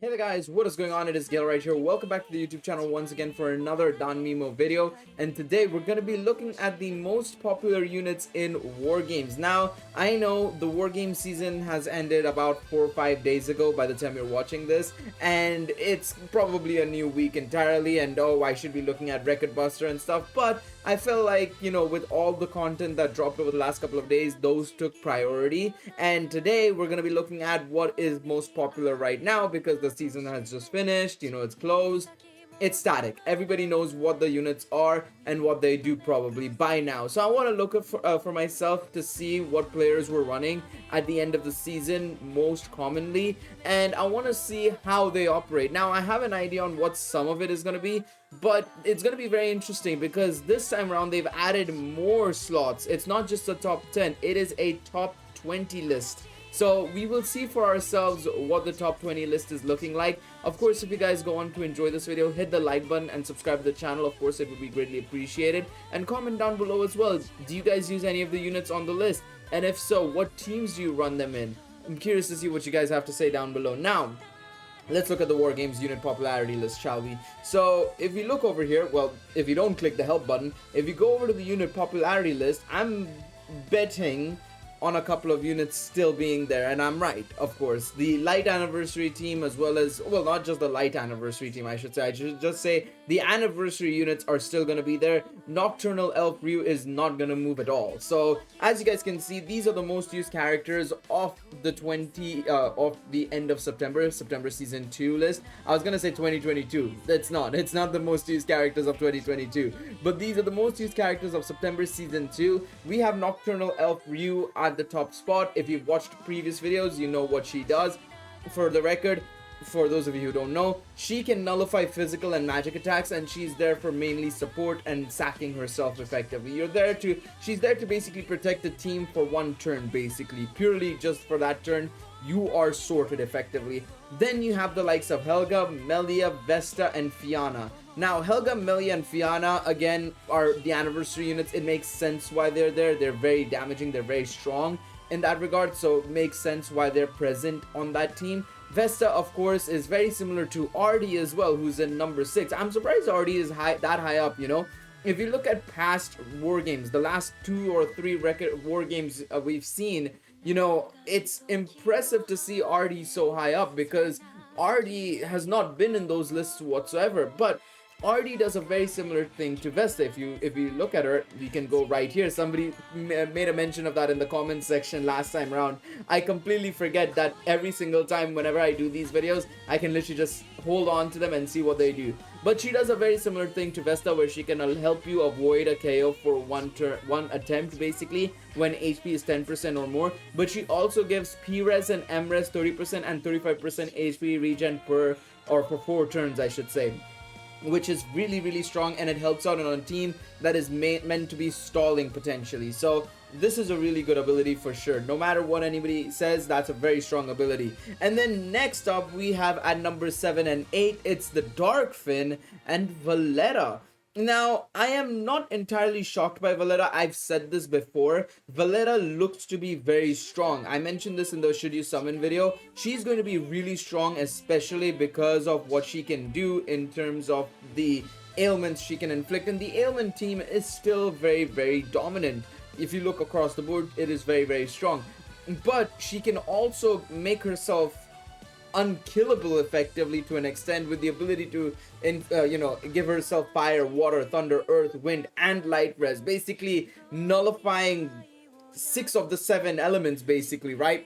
Hey there guys, what is going on? It is Galeriot here. Welcome back to the YouTube channel once again for another Danmemo video. And today we're going to be looking at the most popular units in Wargames. Now, I know the Wargames season has ended about 4 or 5 days ago by the time you're watching this. And it's probably a new week entirely and oh, I should be looking at Record Buster and stuff. But I felt like, with all the content that dropped over the last couple of days, those took priority. And today we're going to be looking at what is most popular right now because the season has just finished, it's closed. It's static. Everybody knows what the units are and what they do probably by now. So I want to look for myself to see what players were running at the end of the season most commonly. And I want to see how they operate. Now, I have an idea on what some of it is going to be. But it's going to be very interesting because this time around they've added more slots. It's not just a top 10. It is a top 20 list. So we will see for ourselves what the top 20 list is looking like. Of course, if you guys go on to enjoy this video, hit the like button and subscribe to the channel. Of course, it would be greatly appreciated. And comment down below as well. Do you guys use any of the units on the list? And if so, what teams do you run them in? I'm curious to see what you guys have to say down below. Now, let's look at the Wargames unit popularity list, shall we? So, if you look over here, well, if you don't click the help button, if you go over to the unit popularity list, I'm betting on a couple of units still being there, and I'm right, of course. The light anniversary team as well as, well, not just the light anniversary team, I should say. I should just say the anniversary units are still going to be there. Nocturnal Elf Ryu is not going to move at all. So, as you guys can see, these are the most used characters of the of the end of September Season 2 list. I was going to say 2022. It's not the most used characters of 2022. But these are the most used characters of September Season 2. We have Nocturnal Elf Ryu at the top spot. If you've watched previous videos, you know what she does. For the record, for those of you who don't know, she can nullify physical and magic attacks, and she's there for mainly support and sacking herself effectively. She's there to basically protect the team for one turn, basically, purely just for that turn. You are sorted effectively. Then you have the likes of Helga, Melia, Vesta, and Fianna. Now, Helga, Melia, and Fianna, again, are the anniversary units. It makes sense why they're there. They're very damaging. They're very strong in that regard, so it makes sense why they're present on that team. Vesta, of course, is very similar to Artie as well, who's in number 6. I'm surprised Artie is that high up, If you look at past Wargames, the last 2 or 3 record Wargames we've seen, it's impressive to see Artie so high up because Artie has not been in those lists whatsoever. But Artie does a very similar thing to Vesta. If you look at her, you can go right here. Somebody made a mention of that in the comments section last time around. I completely forget that every single time whenever I do these videos, I can literally just hold on to them and see what they do. But she does a very similar thing to Vesta where she can help you avoid a KO for one attempt basically when HP is 10% or more. But she also gives P-Res and M-Res 30% and 35% HP regen for 4 turns, I should say, which is really, really strong, and it helps out on a team that is meant to be stalling potentially. So this is a really good ability for sure. No matter what anybody says, that's a very strong ability. And then next up, we have at number 7 and 8, it's the Dark Fin and Valetta. Now, I am not entirely shocked by Valetta. I've said this before. Valetta looks to be very strong. I mentioned this in the Should You Summon video. She's going to be really strong, especially because of what she can do in terms of the ailments she can inflict. And the ailment team is still very, very dominant. If you look across the board, it is very, very strong. But she can also make herself unkillable effectively to an extent with the ability to give herself fire, water, thunder, earth, wind, and light res, basically nullifying 6 of the 7 elements basically, right?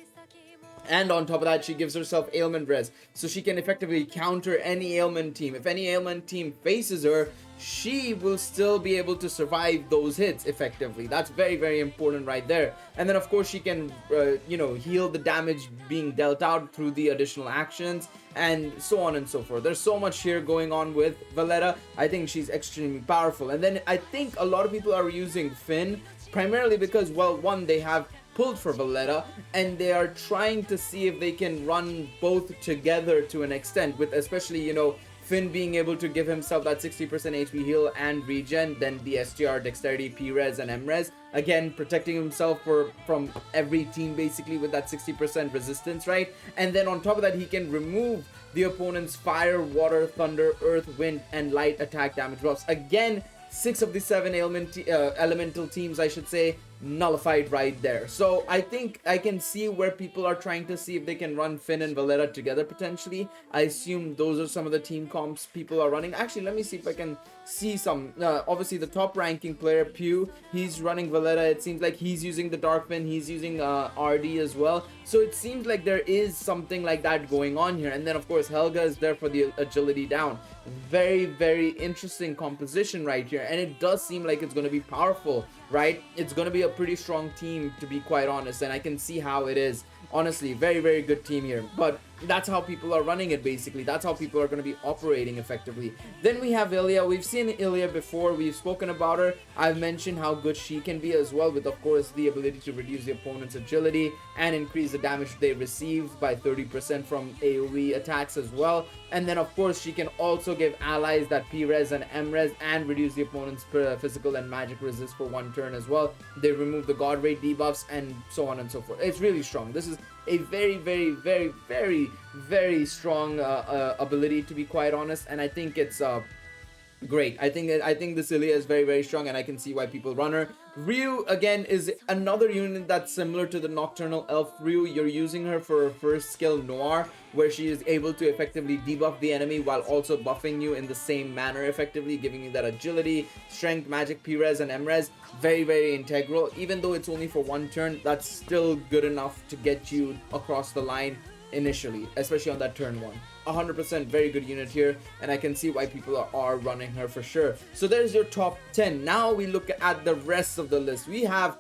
And on top of that, she gives herself ailment res, so she can effectively counter any ailment team. If any ailment team faces her, she will still be able to survive those hits effectively. That's very, very important right there. And then of course she can heal the damage being dealt out through the additional actions and so on and so forth. There's so much here going on with Valetta. I think she's extremely powerful. And then I think a lot of people are using Finn primarily because, well, one, they have pulled for Valetta and they are trying to see if they can run both together to an extent, with especially Finn being able to give himself that 60% HP heal and regen, then the STR, Dexterity, P-Res, and M-Res. Again, protecting himself from every team basically with that 60% resistance, right? And then on top of that, he can remove the opponent's fire, water, thunder, earth, wind, and light attack damage buffs. Again, 6 of the 7 elemental teams, I should say, nullified right there. So I think I can see where people are trying to see if they can run Finn and Valletta together potentially. I assume those are some of the team comps people are running. Actually, let me see if I can see some. Obviously the top ranking player, Pew, he's running Valletta. It seems like he's using the Dark Finn, he's using RD as well. So it seems like there is something like that going on here. And then of course Helga is there for the agility down. Very, very interesting composition right here, and it does seem like it's going to be powerful, right? It's going to be a pretty strong team, to be quite honest, and I can see how it is. Honestly, very, very good team here. But that's how people are running it, basically. That's how people are going to be operating effectively. Then we have Ilia. We've seen Ilia before. We've spoken about her. I've mentioned how good she can be as well, with, of course, the ability to reduce the opponent's agility and increase the damage they receive by 30% from AoE attacks as well. And then, of course, she can also give allies that P-Res and M-Res and reduce the opponent's physical and magic resist for 1 turn as well. They remove the god rate debuffs and so on and so forth. It's really strong. This is a very, very, very, very, very strong ability, to be quite honest, and I think it's great. I think this Ilia is very, very strong, and I can see why people run her. Ryu, again, is another unit that's similar to the Nocturnal Elf Ryu. You're using her for her first skill, Noir, where she is able to effectively debuff the enemy while also buffing you in the same manner, effectively giving you that agility, strength, magic, P-Res, and M-Res. Very, very integral. Even though it's only for 1 turn, that's still good enough to get you across the line initially, especially on that turn 1. 100% very good unit here, and I can see why people are running her for sure. So there's your top 10. Now we look at the rest of the list. We have,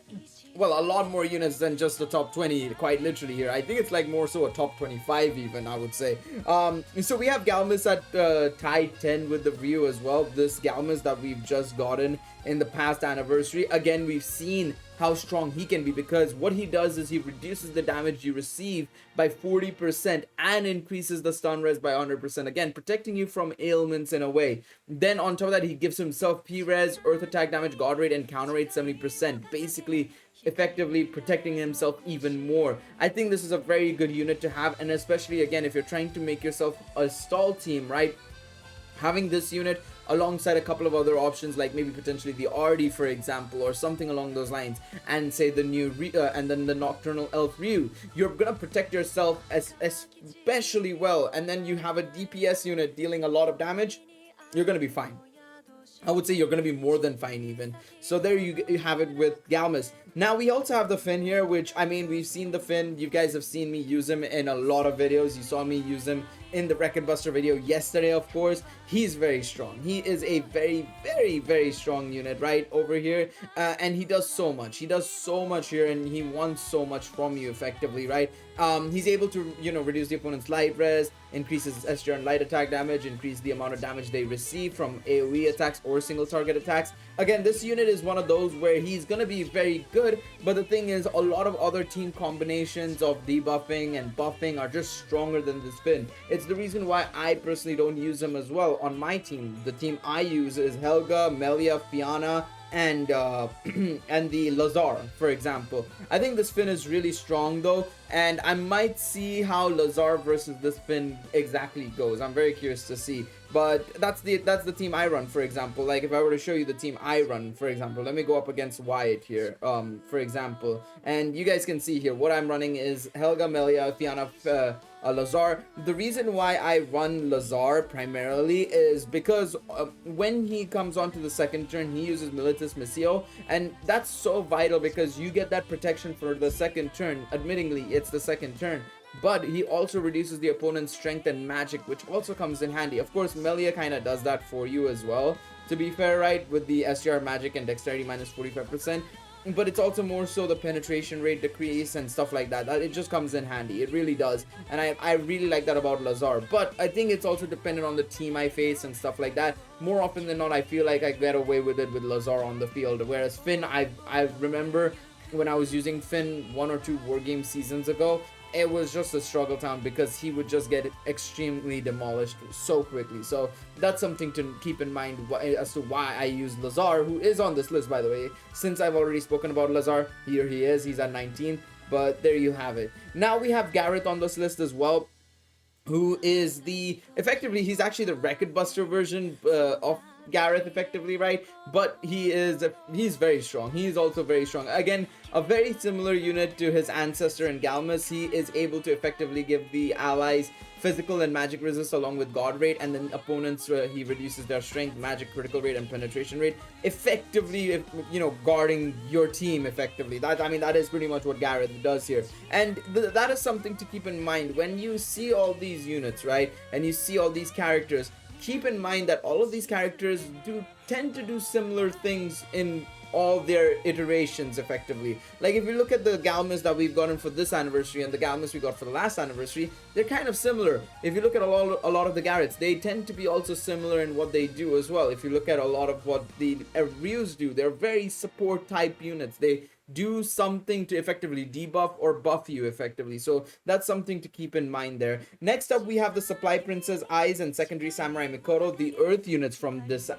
well, a lot more units than just the top 20, quite literally here. I think it's like more so a top 25 even, I would say. So we have Galmus at tied 10 with the Ryu as well. This Galmus that we've just gotten in the past anniversary. Again, we've seen how strong he can be, because what he does is he reduces the damage you receive by 40% and increases the stun res by 100%, again protecting you from ailments in a way. Then on top of that, he gives himself P-Res, earth attack damage, god rate, and counter rate 70%, basically effectively protecting himself even more. I think this is a very good unit to have, and especially again if you're trying to make yourself a stall team, right? Having this unit alongside a couple of other options, like maybe potentially the RD, for example, or something along those lines, and say the new and then the Nocturnal Elf Ryu, you're gonna protect yourself especially well. And then you have a DPS unit dealing a lot of damage, you're gonna be fine. I would say you're going to be more than fine even. So there you have it with Galmus. Now we also have the Finn here, which, I mean, we've seen the Finn. You guys have seen me use him in a lot of videos. You saw me use him in the Record Buster video yesterday, of course. He's very strong. He is a very, very, very strong unit right over here. And he does so much. He does so much here, and he wants so much from you effectively, right? He's able to, you know, reduce the opponent's light res, increases STR and light attack damage, increase the amount of damage they receive from AoE attacks or single target attacks. Again, this unit is one of those where he's gonna be very good, but the thing is, a lot of other team combinations of debuffing and buffing are just stronger than this Finn. It's the reason why I personally don't use him as well on my team. The team I use is Helga, Melia, Fianna, and and the Lazar, for example. I think this Finn is really strong though, and I might see how Lazar versus this Finn exactly goes. I'm very curious to see. But that's the team I run, for example. Like if I were to show you the team I run, for example, let me go up against Wyatt here, for example, and you guys can see here what I'm running is Helga, Melia, Fianna, Lazar. The reason why I run Lazar primarily is because when he comes onto the second turn, he uses Militus Missio, and that's so vital because you get that protection for the second turn. Admittingly, it's the second turn, but he also reduces the opponent's strength and magic, which also comes in handy. Of course, Melia kind of does that for you as well, to be fair, right, with the STR magic and dexterity minus 45%. But it's also more so the penetration rate decrease and stuff like that. It just comes in handy. It really does. And I really like that about Lazar. But I think it's also dependent on the team I face and stuff like that. More often than not, I feel like I get away with it with Lazar on the field. Whereas Finn, I remember when I was using Finn 1 or 2 Wargames seasons ago, it was just a struggle town because he would just get extremely demolished so quickly. So that's something to keep in mind as to why I use Lazar, who is on this list, by the way. Since I've already spoken about Lazar, here he is. He's at 19. But there you have it. Now we have Garrett on this list as well, who is effectively, he's actually the Record Buster version of Gareth, effectively, right? But he's very strong. He's also very strong. Again, a very similar unit to his ancestor in Galmus. He is able to effectively give the allies physical and magic resist along with god rate, and then opponents he reduces their strength, magic, critical rate, and penetration rate, effectively, you know, guarding your team effectively. That is pretty much what Garrett does here, and that is something to keep in mind when you see all these units, right? And you see all these characters. Keep in mind that all of these characters tend to do similar things in all their iterations, effectively. Like if you look at the Galmus that we've gotten for this anniversary and the Galmus we got for the last anniversary, they're kind of similar. If you look at a lot of the Garretts, they tend to be also similar in what they do as well. If you look at a lot of what the Ryus do, they're very support type units. They do something to effectively debuff or buff you effectively, so that's something to keep in mind there. Next up, we have the Supply Princess Eyes and Secondary Samurai Mikoto, the Earth units from this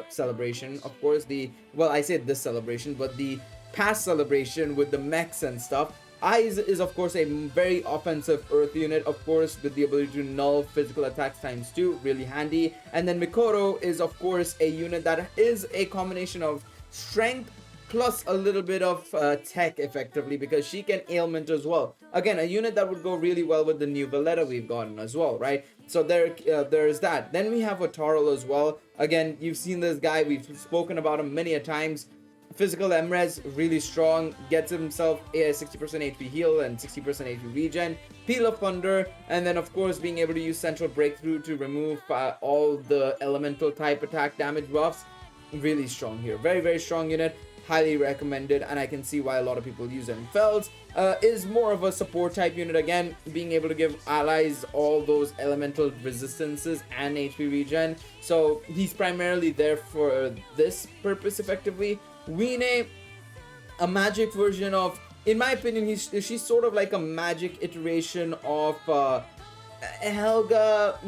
celebration. Of course, I said this celebration, but the past celebration with the mechs and stuff. Eyes is of course a very offensive Earth unit, of course, with the ability to null physical attacks ×2, really handy. And then Mikoto is of course a unit that is a combination of strength plus a little bit of tech, effectively, because she can ailment as well. Again, a unit that would go really well with the new Valletta we've gotten as well, right? So there's that. Then we have Otarl as well. Again, you've seen this guy, we've spoken about him many a times. Physical MRes, really strong, gets himself a 60% HP heal and 60% HP regen, Peal of Thunder, and then of course being able to use Central Breakthrough to remove all the elemental type attack damage buffs. Really strong here. Very, very strong unit. Highly recommended, and I can see why a lot of people use it. Felds is more of a support type unit, again, being able to give allies all those elemental resistances and HP regen, so he's primarily there for this purpose, effectively. Wine, a magic version of, in my opinion, she's sort of like a magic iteration of Helga,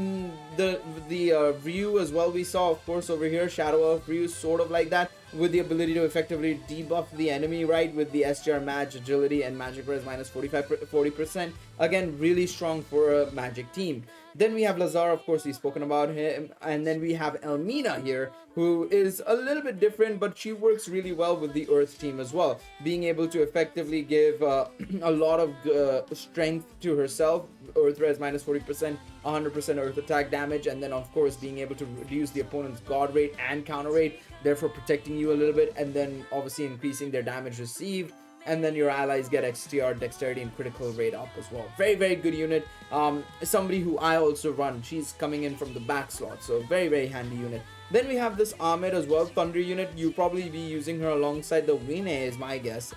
the Ryu as well. We saw, of course, over here, Shadow Elf Ryu, sort of like that, with the ability to effectively debuff the enemy, right, with the SGR Mag agility and magic res minus 40%. Again, really strong for a magic team. Then we have Lazar, of course, we've spoken about him, and then we have Elmina here, who is a little bit different, but she works really well with the Earth team as well, being able to effectively give a lot of strength to herself, Earth res minus 40%, 100% Earth attack damage, and then of course being able to reduce the opponent's god rate and counter rate, therefore protecting you a little bit, and then obviously increasing their damage received. And then your allies get XTR, dexterity, and critical rate up as well. Very, very good unit. Somebody who I also run. She's coming in from the back slot, so very, very handy unit. Then we have this Ahmed as well, Thunder unit. You'll probably be using her alongside the Wine, is my guess.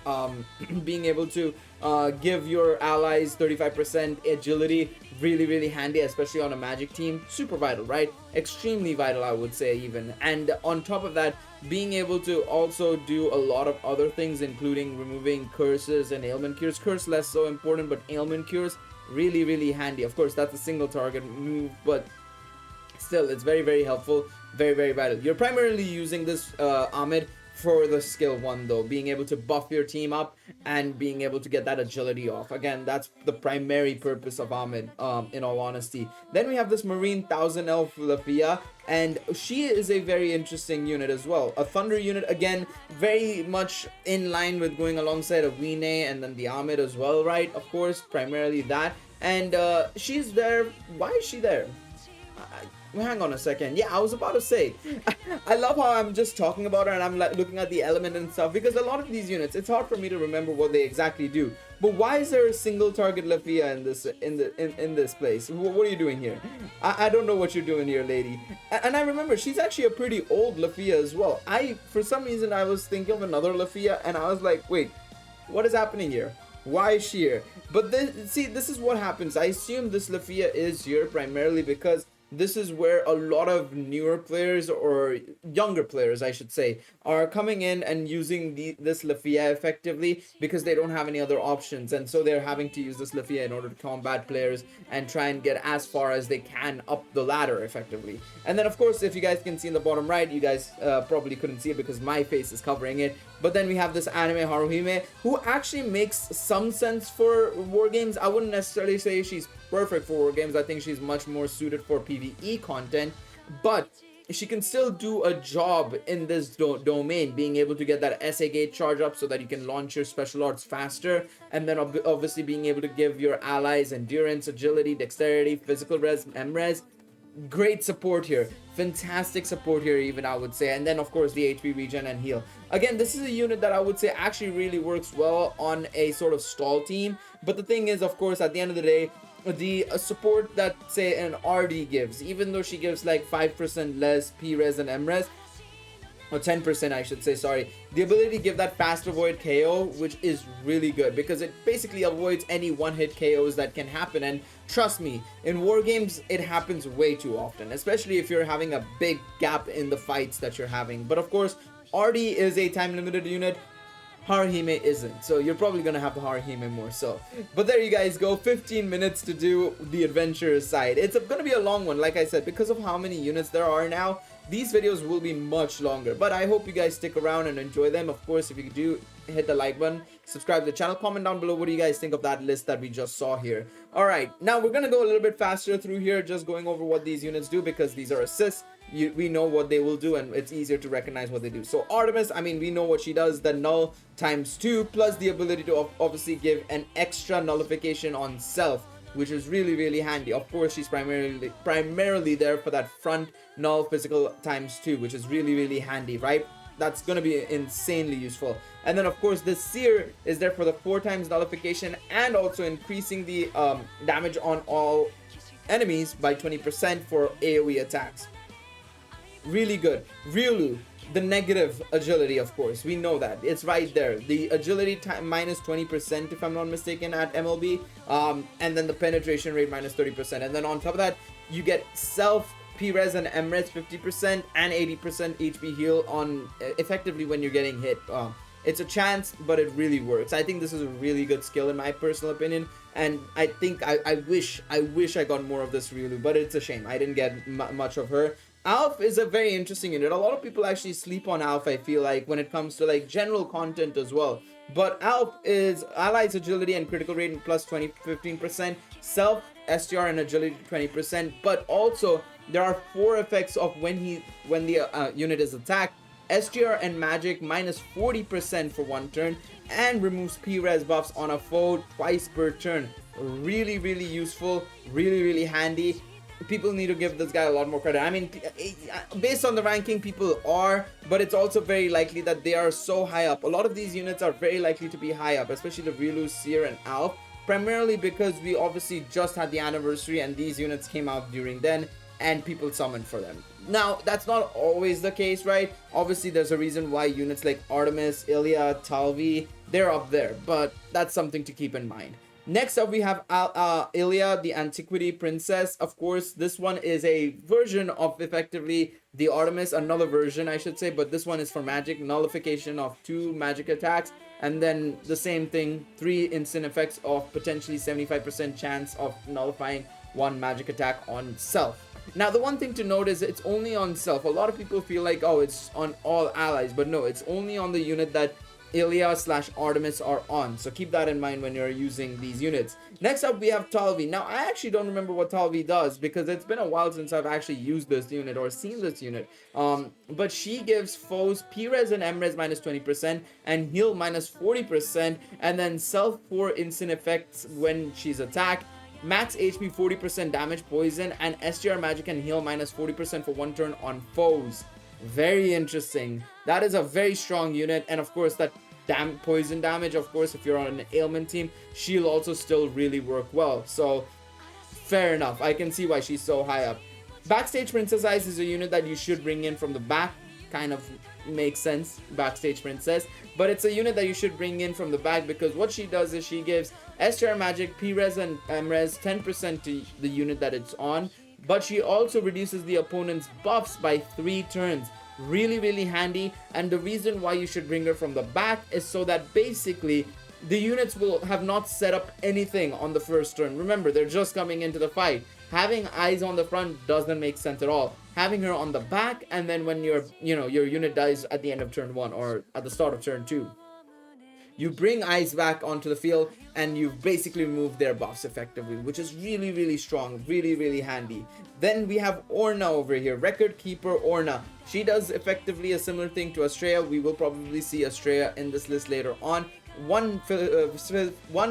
Being able to give your allies 35% agility, really, really handy, especially on a magic team. Super vital, right? Extremely vital, I would say, even. And on top of that, being able to also do a lot of other things, including removing curses and ailment cures. Curse less so important, but ailment cures, really, really handy. Of course, that's a single target move, but still, it's very, very helpful. Very, very vital. You're primarily using this Ahmed for the skill 1 though, being able to buff your team up and being able to get that agility off. Again, that's the primary purpose of Ahmed, in all honesty. Then we have this Marine 1000 Elf Olivia, and she is a very interesting unit as well. A Thunder unit, again, very much in line with going alongside a Wine and then the Ahmed as well, right? Of course, primarily that. And she's there. Why is she there? Hang on a second. Yeah, I was about to say, I love how I'm just talking about her and I'm like looking at the element and stuff, because a lot of these units, it's hard for me to remember what they exactly do. But why is there a single target Lafia in this place? What are you doing here? I don't know what you're doing here, lady. And I remember she's actually a pretty old Lafia as well. For some reason I was thinking of another Lafia and I was like, wait, what is happening here? Why is she here? But this is what happens. I assume this Lafia is here primarily because this is where a lot of newer players, or younger players I should say, are coming in and using this Lafia effectively, because they don't have any other options, and so they're having to use this Lafia in order to combat players and try and get as far as they can up the ladder effectively. And then of course, if you guys can see in the bottom right, you guys probably couldn't see it because my face is covering it, but then we have this anime Haruhime, who actually makes some sense for war games. I wouldn't necessarily say she's perfect for war games. I think she's much more suited for PvE content, but she can still do a job in this domain, being able to get that SA gate charge up so that you can launch your special arts faster, and then obviously being able to give your allies endurance, agility, dexterity, physical res, M-res. Great support here, fantastic support here even, I would say. And then of course the HP regen and heal. Again, this is a unit that I would say actually really works well on a sort of stall team, but the thing is, of course, at the end of the day, the support that say an RD gives, even though she gives like 5% less P-res and M-res, or 10% I should say, sorry, the ability to give that fast avoid KO, which is really good because it basically avoids any one-hit KOs that can happen. And trust me, in war games it happens way too often, especially if you're having a big gap in the fights that you're having. But of course, RD is a time limited unit, Haruhime isn't, so you're probably gonna have the Haruhime more so. But there you guys go, 15 minutes to do the adventure side. It's gonna be a long one, like I said, because of how many units there are now. These videos will be much longer, but I hope you guys stick around and enjoy them. Of course, if you do, hit the like button, subscribe to the channel, comment down below what do you guys think of that list that we just saw here. Alright, now we're gonna go a little bit faster through here, just going over what these units do, because these are assists. We know what they will do, and it's easier to recognize what they do. So Artemis, I mean, we know what she does, the null times 2, plus the ability to obviously give an extra nullification on self, which is really handy. Of course, she's primarily there for that front null physical times 2, which is really handy, right? That's gonna be insanely useful. And then of course the Seer is there for the 4 times nullification, and also increasing the damage on all enemies by 20% for AoE attacks. Really good. Ryulu, the negative agility, of course, we know that it's right there, the agility minus 20% if I'm not mistaken at MLB, and then the penetration rate minus 30%, and then on top of that you get self, P-res and M-res 50% and 80% HP heal on effectively when you're getting hit. It's a chance, but it really works. I think this is a really good skill in my personal opinion, and I think I wish I got more of this Ryulu, but it's a shame I didn't get much of her. Alf is a very interesting unit. A lot of people actually sleep on Alf, I feel like, when it comes to like general content as well. But Alf is allies agility and critical rate plus 15%, self, STR and agility 20%, but also there are 4 effects of when the unit is attacked. STR and magic minus 40% for 1 turn, and removes P-res buffs on a foe twice per turn. Really useful, really handy. People need to give this guy a lot more credit. I mean, based on the ranking, people are, but it's also very likely that they are so high up. A lot of these units are very likely to be high up, especially the Ryulu, Seer, and Alf, primarily because we obviously just had the anniversary and these units came out during then, and people summoned for them. Now, that's not always the case, right? Obviously, there's a reason why units like Artemis, Ilia, Talvi, they're up there, but that's something to keep in mind. Next up, we have Ilia, the Antiquity Princess. Of course, this one is a version of effectively the Artemis, another version, I should say, but this one is for magic, nullification of 2 magic attacks, and then the same thing, 3 instant effects of potentially 75% chance of nullifying 1 magic attack on self. Now, the one thing to note is it's only on self. A lot of people feel like, oh, it's on all allies, but no, it's only on the unit that Ilia/Artemis are on, so keep that in mind when you're using these units. Next up, we have Talvi. Now, I actually don't remember what Talvi does because it's been a while since I've actually used this unit or seen this unit. But she gives foes P-res and M-res minus 20% and heal minus 40%, and then self 4 instant effects when she's attacked. Max HP 40% damage, poison, and STR magic and heal minus 40% for 1 turn on foes. Very interesting. That is a very strong unit, and of course that poison damage, of course, if you're on an ailment team, she'll also still really work well. So fair enough, I can see why she's so high up. Backstage Princess Eyes is a unit that you should bring in from the back. Kind of makes sense, Backstage Princess, but it's a unit that you should bring in from the back because what she does is she gives STR magic, P-res and M-res 10% to the unit that it's on, but she also reduces the opponent's buffs by 3 turns. Really handy, and the reason why you should bring her from the back is so that basically the units will have not set up anything on the first turn. Remember, they're just coming into the fight. Having eyes on the front doesn't make sense at all. Having her on the back, and then when your unit dies at the end of turn 1 or at the start of turn 2, you bring eyes back onto the field and you basically remove their buffs effectively, which is really strong, really handy. Then we have Orna over here, Record Keeper Orna. She does effectively a similar thing to Astrea. We will probably see Astrea in this list later on. One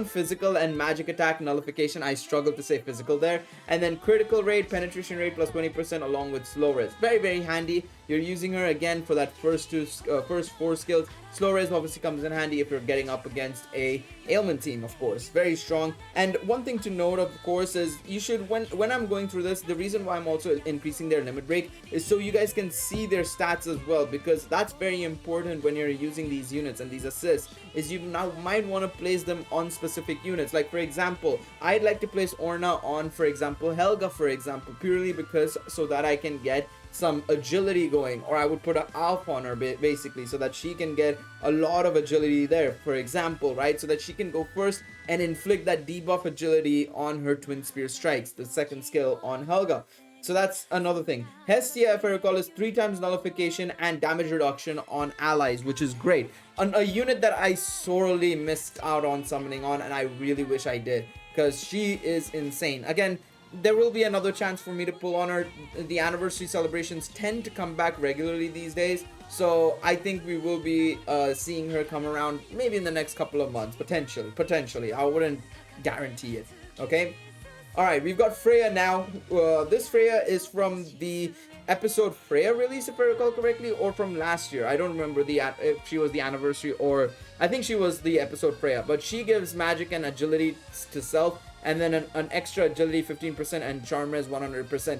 physical and magic attack nullification. I struggle to say physical there. And then critical rate, penetration rate plus 20% along with slow res. Very handy. You're using her again for that first 4 skills. Slow res obviously comes in handy if you're getting up against a ailment team, of course. Very strong. And one thing to note, of course, is you should, when I'm going through this, the reason why I'm also increasing their limit break is so you guys can see their stats as well, because that's very important when you're using these units and these assists, is you now might want to place them on specific units. Like, for example, I'd like to place Orna on, for example, Helga, for example, purely because so that I can get some agility going, or I would put an Alf on her basically so that she can get a lot of agility there, for example, right? So that she can go first and inflict that debuff agility on her Twin Spear Strikes, the second skill on Helga. So that's another thing. Hestia, if I recall, is 3 times nullification and damage reduction on allies, which is great. A unit that I sorely missed out on summoning on, and I really wish I did, because she is insane. Again, there will be another chance for me to pull on her. The anniversary celebrations tend to come back regularly these days, so I think we will be seeing her come around maybe in the next couple of months, potentially. I wouldn't guarantee it. Okay. Alright, we've got Freya now. This Freya is from the episode Freya release, if I recall correctly, or from last year. I don't remember if she was the anniversary, or I think she was the episode Freya. But she gives magic and agility to self, and then an extra agility 15% and charm res 100%.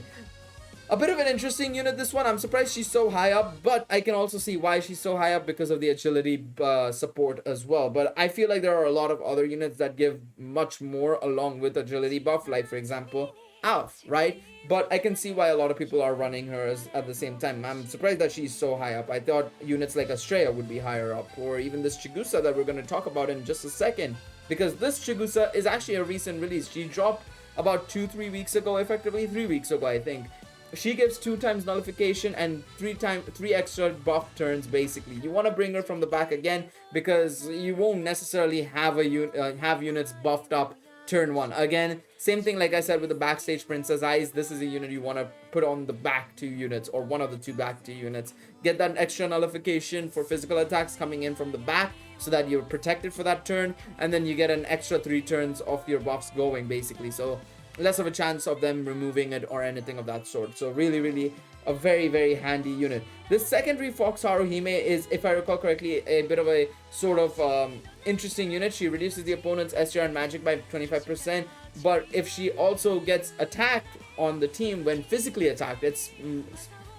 A bit of an interesting unit, this one. I'm surprised she's so high up, but I can also see why she's so high up because of the agility support as well. But I feel like there are a lot of other units that give much more along with agility buff, like, for example, Alf, right? But I can see why a lot of people are running her at the same time. I'm surprised that she's so high up. I thought units like Astrea would be higher up, or even this Chigusa that we're going to talk about in just a second, because this Chigusa is actually a recent release. She dropped about 2-3 weeks ago, effectively 3 weeks ago, I think. She gives 2 times nullification and 3 extra buff turns, basically. You want to bring her from the back again because you won't necessarily have have units buffed up turn 1. Again, same thing like I said with the Backstage Princess Eyes. This is a unit you want to put on the back 2 units, or one of the 2 back 2 units. Get that extra nullification for physical attacks coming in from the back so that you're protected for that turn, and then you get an extra 3 turns of your buffs going, basically. So less of a chance of them removing it or anything of that sort. So really a very handy unit. This secondary Fox Haruhime is, if I recall correctly, a bit of a sort of interesting unit. She reduces the opponent's STR and magic by 25%, but if she also gets attacked on the team when physically attacked, it's,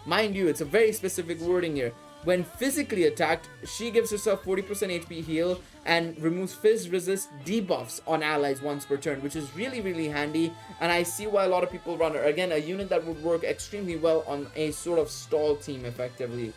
mind you, it's a very specific wording here. When physically attacked, she gives herself 40% HP heal and removes Fizz resist debuffs on allies once per turn, which is really handy, and I see why a lot of people run her. Again, a unit that would work extremely well on a sort of stall team effectively.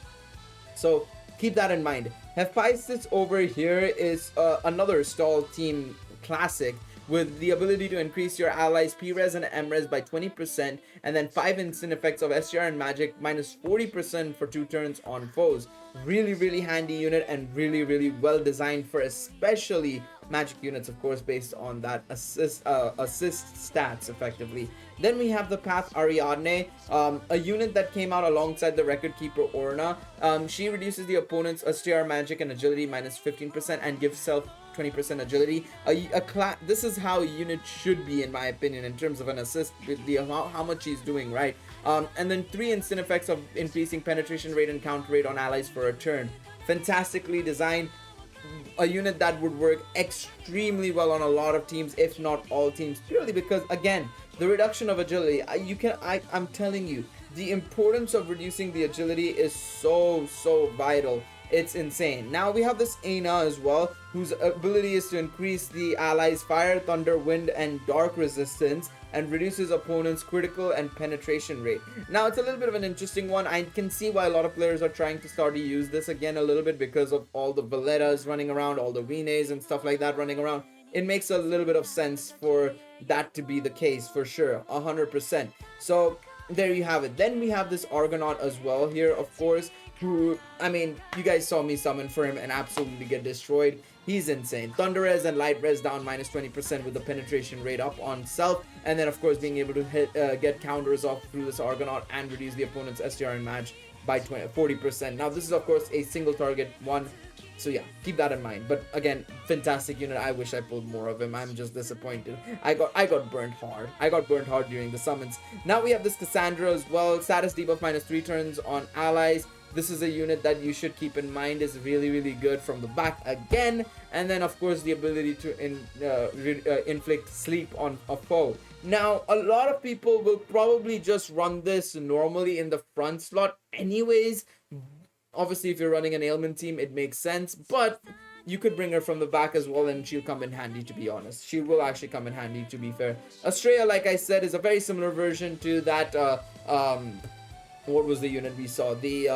So keep that in mind. Hephaestus over here is another stall team classic, with the ability to increase your allies' P-Res and M-Res by 20%, and then 5 instant effects of STR and magic minus 40% for 2 turns on foes. Really handy unit, and really well designed for especially magic units, of course, based on that assist stats effectively. Then we have the Path Ariadne, a unit that came out alongside the Record Keeper Orna. She reduces the opponent's STR magic and agility minus 15% and gives self 20% agility. This is how a unit should be, in my opinion, in terms of an assist, with how much he's doing, right? And then 3 instant effects of increasing penetration rate and counter rate on allies for a turn. Fantastically designed. A unit that would work extremely well on a lot of teams, if not all teams, purely because, again, the reduction of agility. I'm telling you, the importance of reducing the agility is so vital It's insane. Now we have this Aina as well, whose ability is to increase the allies' fire, thunder, wind, and dark resistance, and reduces opponents' critical and penetration rate. Now it's a little bit of an interesting one. I can see why a lot of players are trying to start to use this again a little bit because of all the Vallettas running around, all the Vines and stuff like that running around. It makes a little bit of sense for that to be the case, for sure, 100%. So there you have it. Then we have this Argonaut as well here, of course, who, I mean, you guys saw me summon for him and absolutely get destroyed. He's insane. Thunder res and light res down minus 20% with the penetration rate up on self, and then of course being able to get counters off through this Argonaut and reduce the opponent's STR and match by 40%. Now this is of course a single target one, so yeah, keep that in mind. But again, fantastic unit. I wish I pulled more of him. I'm just disappointed. I got burnt hard. I got burnt hard during the summons. Now we have this Cassandra as well. Status debuff minus 3 turns on allies. This is a unit that you should keep in mind is really, really good from the back again. And then, of course, the ability to inflict sleep on a foe. Now, a lot of people will probably just run this normally in the front slot anyways. Obviously, if you're running an ailment team, it makes sense. But you could bring her from the back as well, and she'll come in handy, to be honest. She will actually come in handy, to be fair. Freya, like I said, is a very similar version to that... what was the unit we saw? The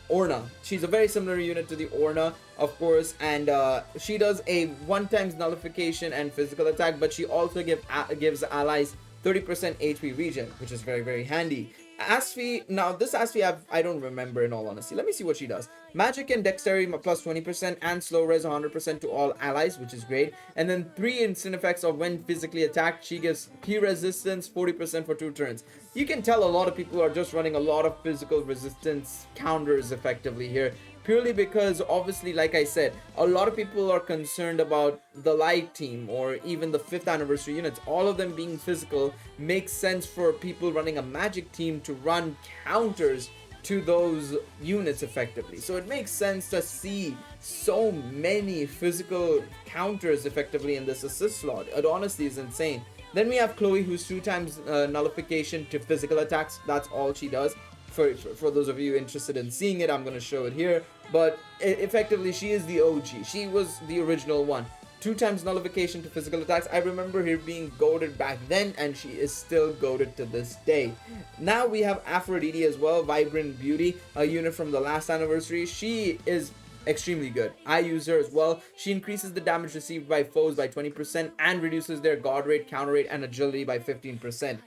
Orna. She's a very similar unit to the Orna, of course, and she does a 1x nullification and physical attack, but she also gives allies 30% HP regen, which is very, very handy. Asphy, now this Asphy I don't remember in all honesty. Let me see what she does. Magic and dexterity plus 20% and slow res 100% to all allies, which is great. And then 3 instant effects of when physically attacked. She gives P resistance 40% for 2 turns. You can tell a lot of people are just running a lot of physical resistance counters effectively here. Purely because, obviously, like I said, a lot of people are concerned about the light team or even the 5th anniversary units. All of them being physical makes sense for people running a magic team to run counters to those units effectively. So it makes sense to see so many physical counters effectively in this assist slot. It honestly is insane. Then we have Chloe, who's 2x nullification to physical attacks. That's all she does. For those of you interested in seeing it, I'm going to show it here. But effectively, she is the OG. She was the original one. 2x nullification to physical attacks. I remember her being goated back then, and she is still goated to this day. Now we have Aphrodite as well, Vibrant Beauty, a unit from the last anniversary. She is extremely good. I use her as well. She increases the damage received by foes by 20% and reduces their guard rate, counter rate, and agility by 15%.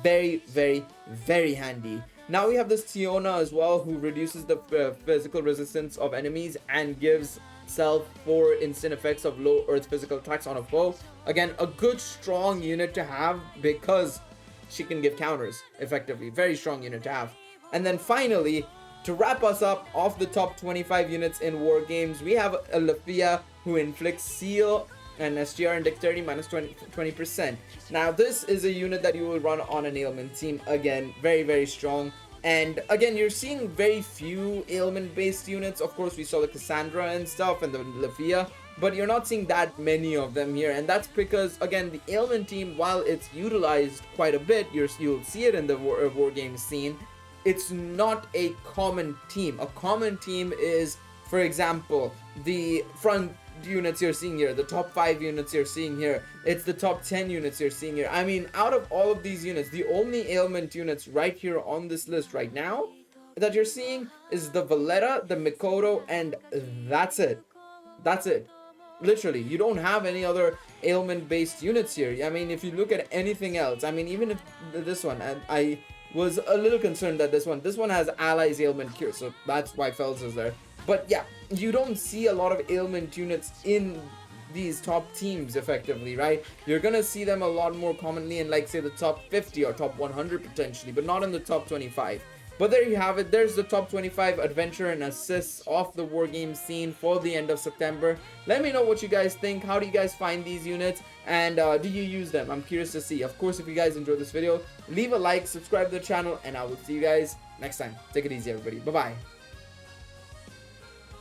Very, very, very handy. Now we have this Tiona as well, who reduces the physical resistance of enemies and gives self 4 instant effects of low earth physical attacks on a foe. Again, a good strong unit to have because she can give counters effectively. Very strong unit to have. And then finally, to wrap us up off the top 25 units in war games, we have Olivia, who inflicts seal and STR and dexterity minus 20%. Now this is a unit that you will run on an ailment team. Again, very, very strong. And again, you're seeing very few ailment based units. Of course, we saw the Cassandra and stuff and the Olivia, but you're not seeing that many of them here. And that's because, again, the ailment team, while it's utilized quite a bit, you'll see it in the war game scene, it's not a common team. A common team is, for example, the front units you're seeing here, the top 5 units you're seeing here, it's the top 10 units you're seeing here. I mean, out of all of these units, the only ailment units right here on this list right now that you're seeing is the Valera, the Mikoto, and that's it. That's it. Literally, you don't have any other ailment based units here. I mean, if you look at anything else, I mean, even if this one, and I was a little concerned that this one has allies ailment cure, so that's why Fells is there. But yeah, you don't see a lot of ailment units in these top teams effectively, right? You're gonna see them a lot more commonly in, like, say, the top 50 or top 100 potentially, but not in the top 25. But there you have it. There's the top 25 adventure and assists off the war game scene for the end of September. Let me know what you guys think. How do you guys find these units? And do you use them? I'm curious to see. Of course, if you guys enjoyed this video, leave a like, subscribe to the channel, and I will see you guys next time. Take it easy, everybody. Bye-bye.